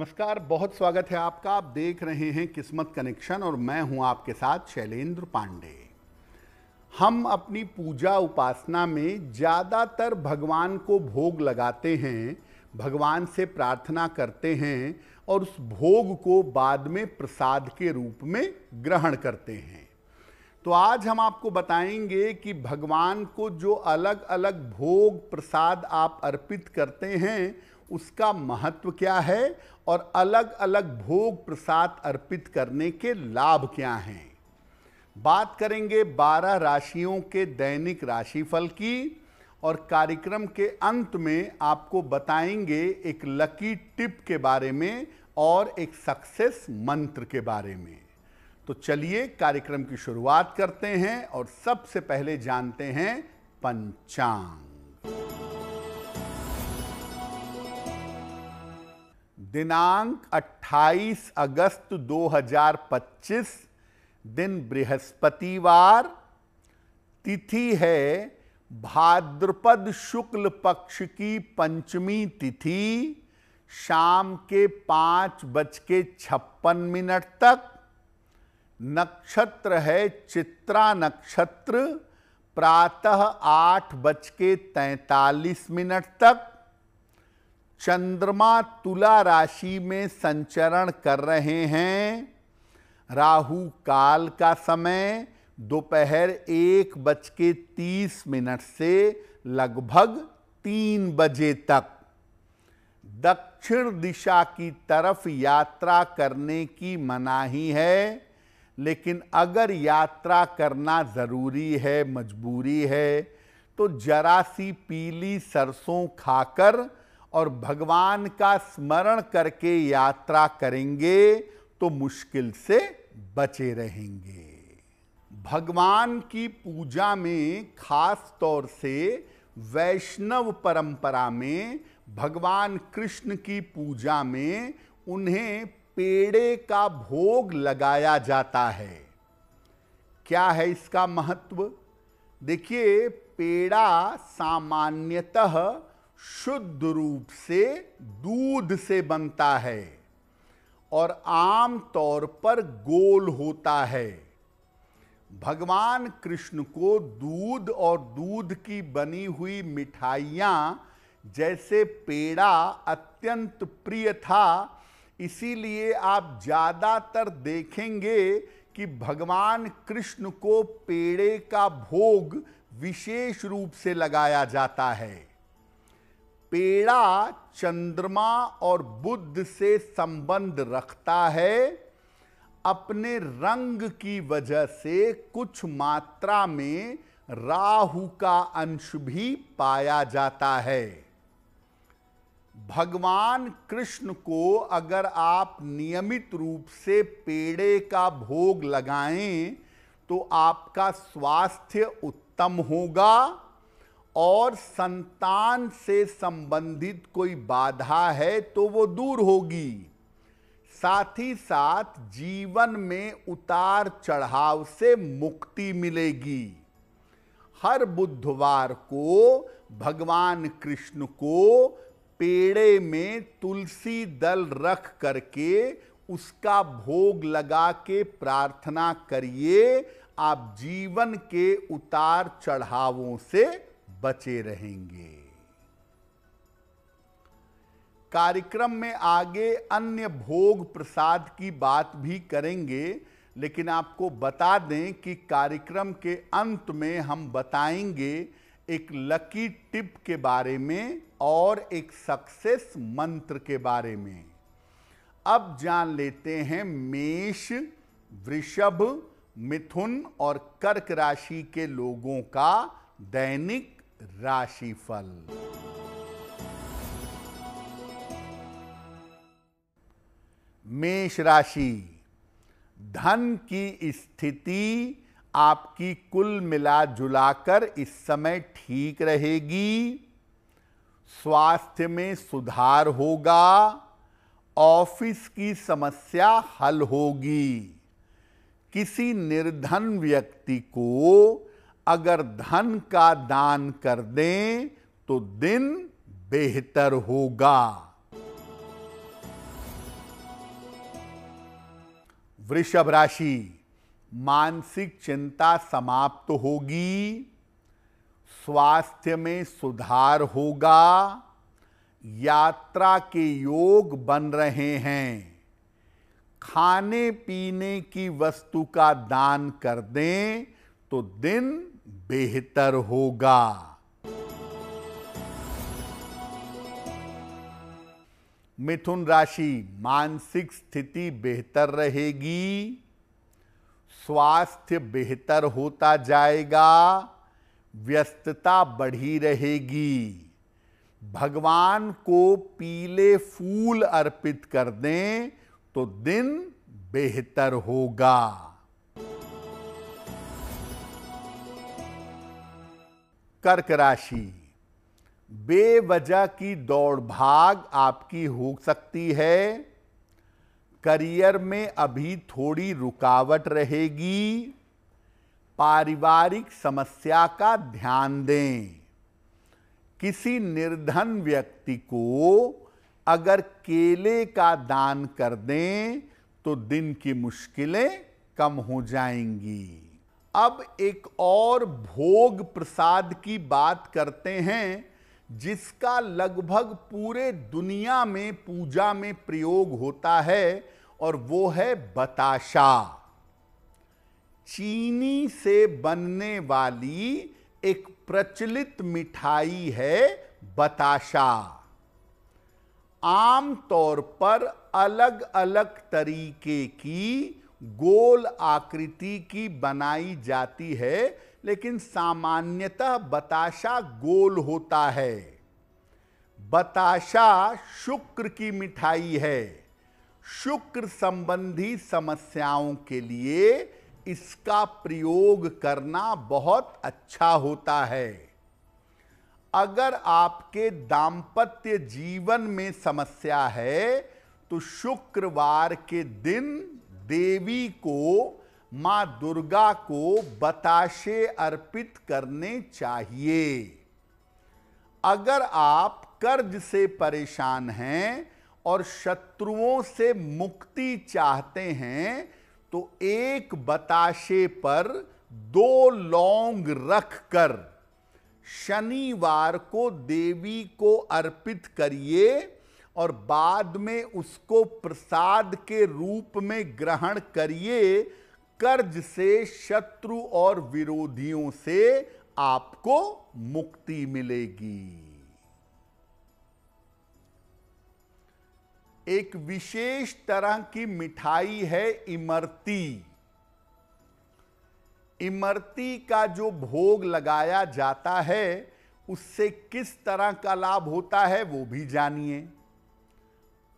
नमस्कार, बहुत स्वागत है आपका। आप देख रहे हैं किस्मत कनेक्शन और मैं हूं आपके साथ शैलेंद्र पांडे। हम अपनी पूजा उपासना में ज़्यादातर भगवान को भोग लगाते हैं, भगवान से प्रार्थना करते हैं और उस भोग को बाद में प्रसाद के रूप में ग्रहण करते हैं। तो आज हम आपको बताएंगे कि भगवान को जो अलग अलग भोग प्रसाद आप अर्पित करते हैं उसका महत्व क्या है और अलग अलग भोग प्रसाद अर्पित करने के लाभ क्या हैं। बात करेंगे 12 राशियों के दैनिक राशिफल की और कार्यक्रम के अंत में आपको बताएंगे एक लकी टिप के बारे में और एक सक्सेस मंत्र के बारे में। तो चलिए कार्यक्रम की शुरुआत करते हैं और सबसे पहले जानते हैं पंचांग। दिनांक 28 अगस्त 2025, दिन बृहस्पतिवार, तिथि है भाद्रपद शुक्ल पक्ष की पंचमी तिथि, शाम के 5:56 तक। नक्षत्र है चित्रा नक्षत्र, प्रातः 8:43 तक। चंद्रमा तुला राशि में संचरण कर रहे हैं। राहु काल का समय दोपहर 1:30 से लगभग 3 बजे तक। दक्षिण दिशा की तरफ यात्रा करने की मनाही है, लेकिन अगर यात्रा करना जरूरी है, मजबूरी है, तो जरा सी पीली सरसों खाकर और भगवान का स्मरण करके यात्रा करेंगे तो मुश्किल से बचे रहेंगे। भगवान की पूजा में खास तौर से वैष्णव परंपरा में भगवान कृष्ण की पूजा में उन्हें पेड़े का भोग लगाया जाता है। क्या है इसका महत्व? देखिए, पेड़ा सामान्यतः शुद्ध रूप से दूध से बनता है और आम तौर पर गोल होता है। भगवान कृष्ण को दूध और दूध की बनी हुई मिठाइयाँ जैसे पेड़ा अत्यंत प्रिय था, इसीलिए आप ज़्यादातर देखेंगे कि भगवान कृष्ण को पेड़े का भोग विशेष रूप से लगाया जाता है। पेड़ा चंद्रमा और बुध से संबंध रखता है। अपने रंग की वजह से कुछ मात्रा में राहु का अंश भी पाया जाता है। भगवान कृष्ण को अगर आप नियमित रूप से पेड़े का भोग लगाएं तो आपका स्वास्थ्य उत्तम होगा और संतान से संबंधित कोई बाधा है तो वो दूर होगी। साथ ही साथ जीवन में उतार चढ़ाव से मुक्ति मिलेगी। हर बुधवार को भगवान कृष्ण को पेड़े में तुलसी दल रख करके उसका भोग लगा के प्रार्थना करिए। आप जीवन के उतार चढ़ावों से बचे रहेंगे। कार्यक्रम में आगे अन्य भोग प्रसाद की बात भी करेंगे, लेकिन आपको बता दें कि कार्यक्रम के अंत में हम बताएंगे एक लकी टिप के बारे में और एक सक्सेस मंत्र के बारे में। अब जान लेते हैं मेष, वृषभ, मिथुन और कर्क राशि के लोगों का दैनिक राशिफल। मेष राशि, धन की स्थिति आपकी कुल मिला जुलाकर इस समय ठीक रहेगी। स्वास्थ्य में सुधार होगा। ऑफिस की समस्या हल होगी। किसी निर्धन व्यक्ति को अगर धन का दान कर दें तो दिन बेहतर होगा। वृषभ राशि, मानसिक चिंता समाप्त होगी, स्वास्थ्य में सुधार होगा, यात्रा के योग बन रहे हैं, खाने पीने की वस्तु का दान कर दें तो दिन बेहतर होगा। मिथुन राशि, मानसिक स्थिति बेहतर रहेगी, स्वास्थ्य बेहतर होता जाएगा, व्यस्तता बढ़ी रहेगी, भगवान को पीले फूल अर्पित कर दें तो दिन बेहतर होगा। कर्क राशि, बेवजह की दौड़ भाग आपकी हो सकती है, करियर में अभी थोड़ी रुकावट रहेगी, पारिवारिक समस्या का ध्यान दें, किसी निर्धन व्यक्ति को अगर केले का दान कर दें तो दिन की मुश्किलें कम हो जाएंगी। अब एक और भोग प्रसाद की बात करते हैं जिसका लगभग पूरे दुनिया में पूजा में प्रयोग होता है, और वो है बताशा। चीनी से बनने वाली एक प्रचलित मिठाई है बताशा। आम तौर पर अलग अलग तरीके की गोल आकृति की बनाई जाती है, लेकिन सामान्यतः बताशा गोल होता है। बताशा शुक्र की मिठाई है। शुक्र संबंधी समस्याओं के लिए इसका प्रयोग करना बहुत अच्छा होता है। अगर आपके दांपत्य जीवन में समस्या है तो शुक्रवार के दिन देवी को, मां दुर्गा को बताशे अर्पित करने चाहिए। अगर आप कर्ज से परेशान हैं और शत्रुओं से मुक्ति चाहते हैं तो एक बताशे पर 2 लौंग रखकर शनिवार को देवी को अर्पित करिए और बाद में उसको प्रसाद के रूप में ग्रहण करिए। कर्ज से, शत्रु और विरोधियों से आपको मुक्ति मिलेगी। एक विशेष तरह की मिठाई है इमरती। इमरती का जो भोग लगाया जाता है उससे किस तरह का लाभ होता है वो भी जानिए।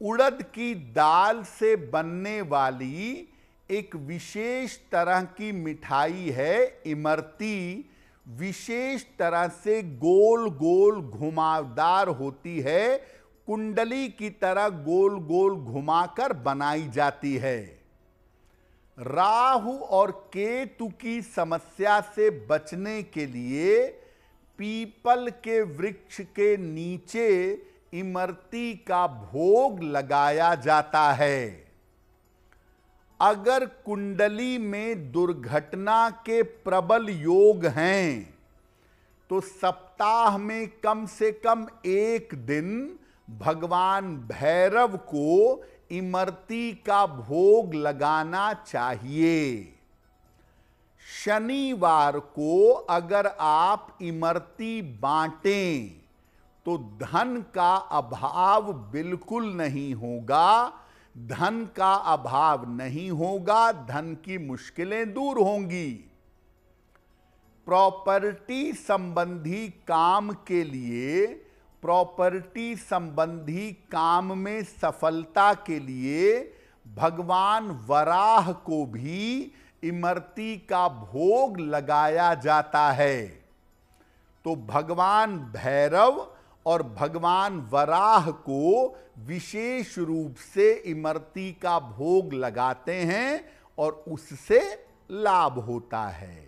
उड़द की दाल से बनने वाली एक विशेष तरह की मिठाई है इमरती। विशेष तरह से गोल गोल घुमावदार होती है, कुंडली की तरह गोल गोल घुमाकर बनाई जाती है। राहु और केतु की समस्या से बचने के लिए पीपल के वृक्ष के नीचे इमरती का भोग लगाया जाता है। अगर कुंडली में दुर्घटना के प्रबल योग हैं तो सप्ताह में कम से कम एक दिन भगवान भैरव को इमरती का भोग लगाना चाहिए। शनिवार को अगर आप इमरती बांटें तो धन का अभाव बिल्कुल नहीं होगा। धन का अभाव नहीं होगा, धन की मुश्किलें दूर होंगी। प्रॉपर्टी संबंधी काम के लिए, प्रॉपर्टी संबंधी काम में सफलता के लिए भगवान वराह को भी इमरती का भोग लगाया जाता है। तो भगवान भैरव और भगवान वराह को विशेष रूप से इमरती का भोग लगाते हैं और उससे लाभ होता है।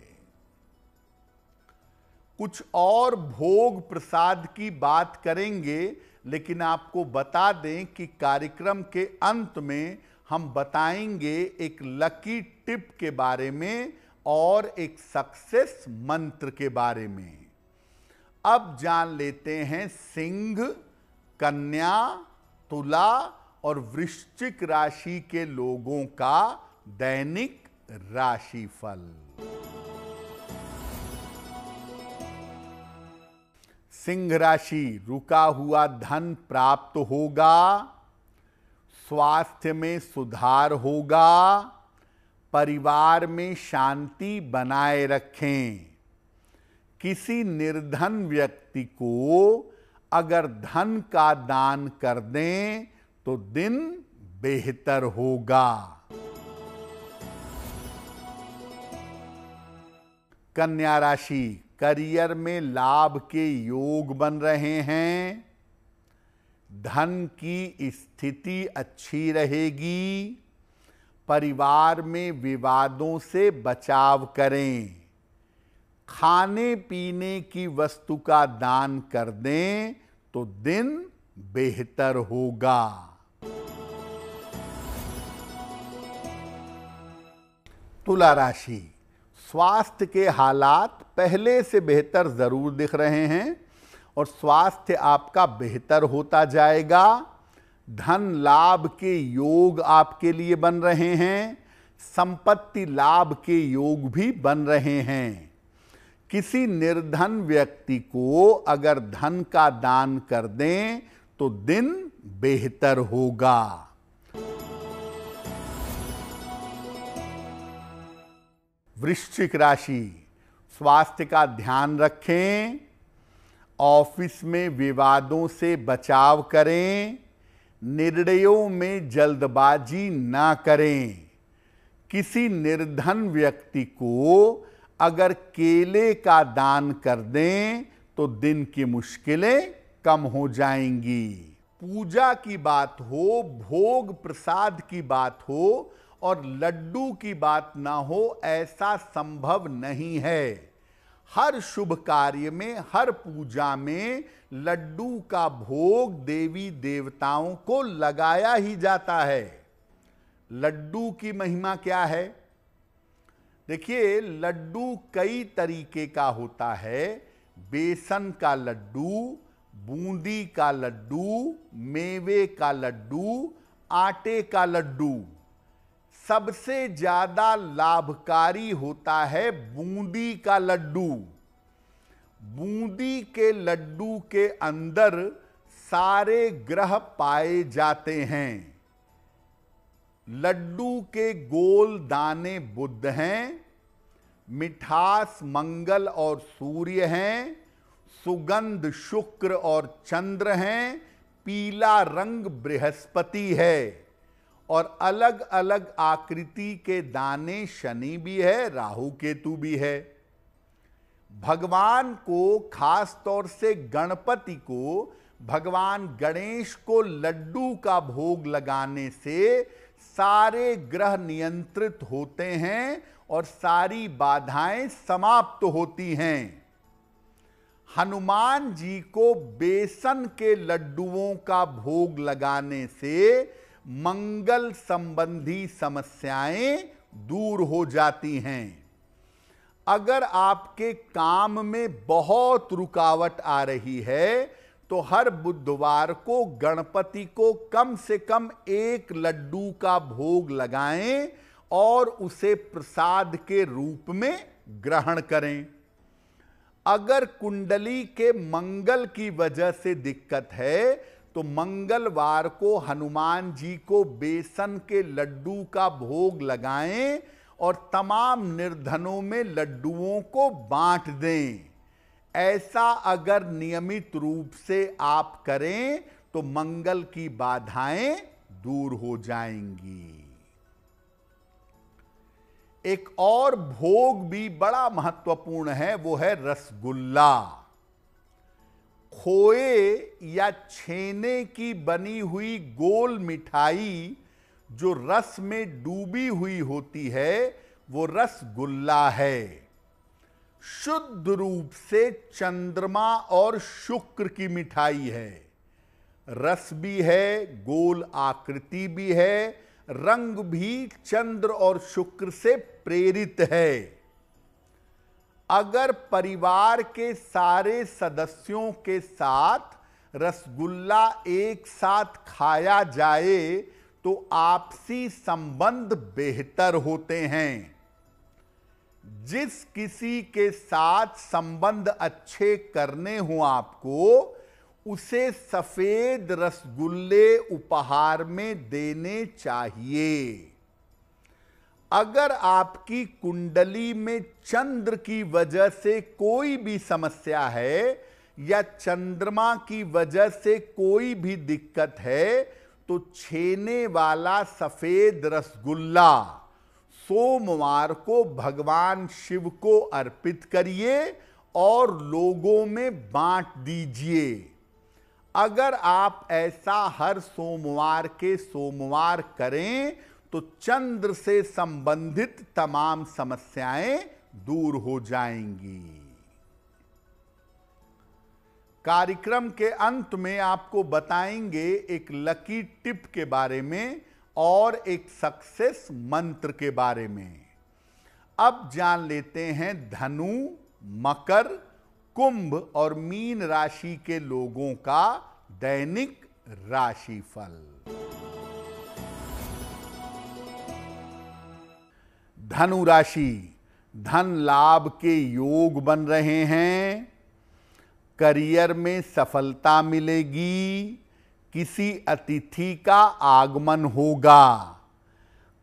कुछ और भोग प्रसाद की बात करेंगे, लेकिन आपको बता दें कि कार्यक्रम के अंत में हम बताएंगे एक लकी टिप के बारे में और एक सक्सेस मंत्र के बारे में। अब जान लेते हैं सिंह, कन्या, तुला और वृश्चिक राशि के लोगों का दैनिक राशिफल। सिंह राशि, रुका हुआ धन प्राप्त होगा, स्वास्थ्य में सुधार होगा, परिवार में शांति बनाए रखें। किसी निर्धन व्यक्ति को अगर धन का दान कर दें तो दिन बेहतर होगा। कन्या राशि, करियर में लाभ के योग बन रहे हैं, धन की स्थिति अच्छी रहेगी, परिवार में विवादों से बचाव करें, खाने पीने की वस्तु का दान कर दें तो दिन बेहतर होगा। तुला राशि, स्वास्थ्य के हालात पहले से बेहतर जरूर दिख रहे हैं और स्वास्थ्य आपका बेहतर होता जाएगा। धन लाभ के योग आपके लिए बन रहे हैं, संपत्ति लाभ के योग भी बन रहे हैं। किसी निर्धन व्यक्ति को अगर धन का दान कर दें तो दिन बेहतर होगा। वृश्चिक राशि, स्वास्थ्य का ध्यान रखें, ऑफिस में विवादों से बचाव करें, निर्णयों में जल्दबाजी ना करें। किसी निर्धन व्यक्ति को अगर केले का दान कर दें तो दिन की मुश्किलें कम हो जाएंगी। पूजा की बात हो, भोग प्रसाद की बात हो और लड्डू की बात ना हो, ऐसा संभव नहीं है। हर शुभ कार्य में, हर पूजा में लड्डू का भोग देवी देवताओं को लगाया ही जाता है। लड्डू की महिमा क्या है? देखिए, लड्डू कई तरीके का होता है। बेसन का लड्डू, बूंदी का लड्डू, मेवे का लड्डू, आटे का लड्डू। सबसे ज्यादा लाभकारी होता है बूंदी का लड्डू। बूंदी के लड्डू के अंदर सारे ग्रह पाए जाते हैं। लड्डू के गोल दाने बुध हैं, मिठास मंगल और सूर्य हैं, सुगंध शुक्र और चंद्र हैं, पीला रंग बृहस्पति है और अलग अलग आकृति के दाने शनि भी है, राहु केतु भी है। भगवान को, खास तौर से गणपति को, भगवान गणेश को लड्डू का भोग लगाने से सारे ग्रह नियंत्रित होते हैं और सारी बाधाएं समाप्त होती हैं। हनुमान जी को बेसन के लड्डुओं का भोग लगाने से मंगल संबंधी समस्याएं दूर हो जाती हैं। अगर आपके काम में बहुत रुकावट आ रही है तो हर बुधवार को गणपति को कम से कम एक लड्डू का भोग लगाएं और उसे प्रसाद के रूप में ग्रहण करें। अगर कुंडली के मंगल की वजह से दिक्कत है तो मंगलवार को हनुमान जी को बेसन के लड्डू का भोग लगाएं और तमाम निर्धनों में लड्डुओं को बांट दें। ऐसा अगर नियमित रूप से आप करें तो मंगल की बाधाएं दूर हो जाएंगी। एक और भोग भी बड़ा महत्वपूर्ण है, वो है रसगुल्ला। खोए या छेने की बनी हुई गोल मिठाई जो रस में डूबी हुई होती है वो रसगुल्ला है। शुद्ध रूप से चंद्रमा और शुक्र की मिठाई है। रस भी है, गोल आकृति भी है, रंग भी चंद्र और शुक्र से प्रेरित है। अगर परिवार के सारे सदस्यों के साथ रसगुल्ला एक साथ खाया जाए तो आपसी संबंध बेहतर होते हैं। जिस किसी के साथ संबंध अच्छे करने हो आपको, उसे सफेद रसगुल्ले उपहार में देने चाहिए। अगर आपकी कुंडली में चंद्र की वजह से कोई भी समस्या है या चंद्रमा की वजह से कोई भी दिक्कत है, तो छेने वाला सफेद रसगुल्ला सोमवार को भगवान शिव को अर्पित करिए और लोगों में बांट दीजिए। अगर आप ऐसा हर सोमवार के सोमवार करें तो चंद्र से संबंधित तमाम समस्याएं दूर हो जाएंगी। कार्यक्रम के अंत में आपको बताएंगे एक लकी टिप के बारे में और एक सक्सेस मंत्र के बारे में। अब जान लेते हैं धनु, मकर, कुंभ और मीन राशि के लोगों का दैनिक राशिफल। धनु राशि, धन लाभ के योग बन रहे हैं। करियर में सफलता मिलेगी। किसी अतिथि का आगमन होगा।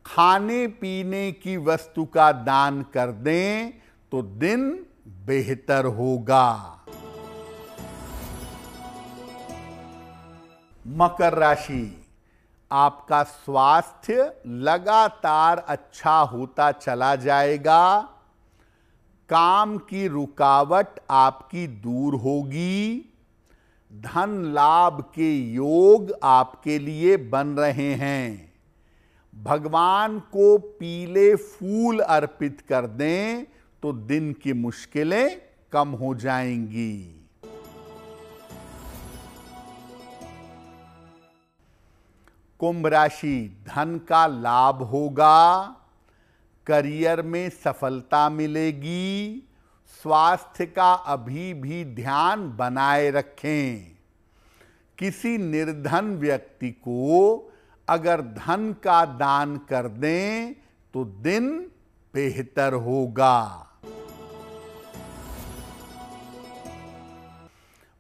खाने पीने की वस्तु का दान कर दें तो दिन बेहतर होगा। मकर राशि, आपका स्वास्थ्य लगातार अच्छा होता चला जाएगा। काम की रुकावट आपकी दूर होगी। धन लाभ के योग आपके लिए बन रहे हैं। भगवान को पीले फूल अर्पित कर दें तो दिन की मुश्किलें कम हो जाएंगी। कुंभ राशि, धन का लाभ होगा। करियर में सफलता मिलेगी। स्वास्थ्य का अभी भी ध्यान बनाए रखें। किसी निर्धन व्यक्ति को अगर धन का दान कर दें तो दिन बेहतर होगा।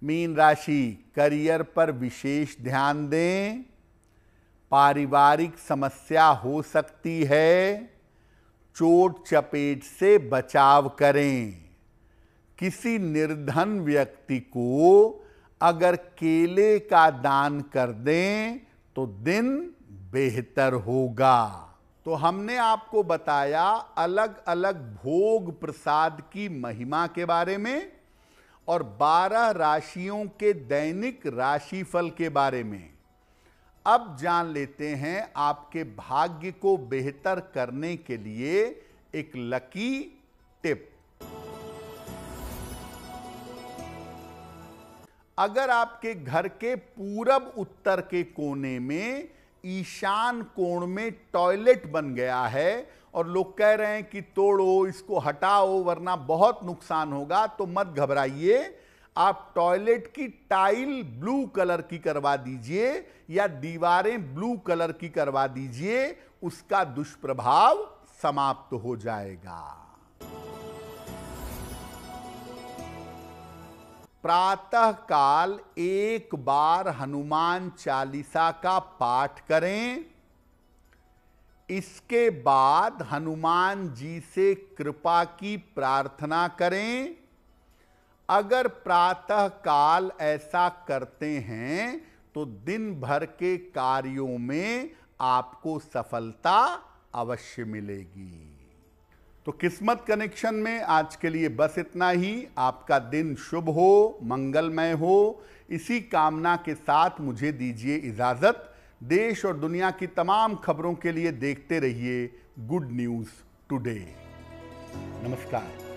मीन राशि, करियर पर विशेष ध्यान दें। पारिवारिक समस्या हो सकती है। चोट चपेट से बचाव करें। किसी निर्धन व्यक्ति को अगर केले का दान कर दें तो दिन बेहतर होगा। तो हमने आपको बताया अलग अलग भोग प्रसाद की महिमा के बारे में और 12 राशियों के दैनिक राशिफल के बारे में। अब जान लेते हैं आपके भाग्य को बेहतर करने के लिए एक लकी टिप। अगर आपके घर के पूरब उत्तर के कोने में ईशान कोण में टॉयलेट बन गया है और लोग कह रहे हैं कि तोड़ो, इसको हटाओ वरना बहुत नुकसान होगा, तो मत घबराइए। आप टॉयलेट की टाइल ब्लू कलर की करवा दीजिए या दीवारें ब्लू कलर की करवा दीजिए, उसका दुष्प्रभाव समाप्त हो जाएगा। प्रातः काल एक बार हनुमान चालीसा का पाठ करें। इसके बाद हनुमान जी से कृपा की प्रार्थना करें। अगर प्रातः काल ऐसा करते हैं तो दिन भर के कार्यों में आपको सफलता अवश्य मिलेगी। तो किस्मत कनेक्शन में आज के लिए बस इतना ही। आपका दिन शुभ हो, मंगलमय हो, इसी कामना के साथ मुझे दीजिए इजाजत। देश और दुनिया की तमाम खबरों के लिए देखते रहिए गुड न्यूज़ टुडे। नमस्कार।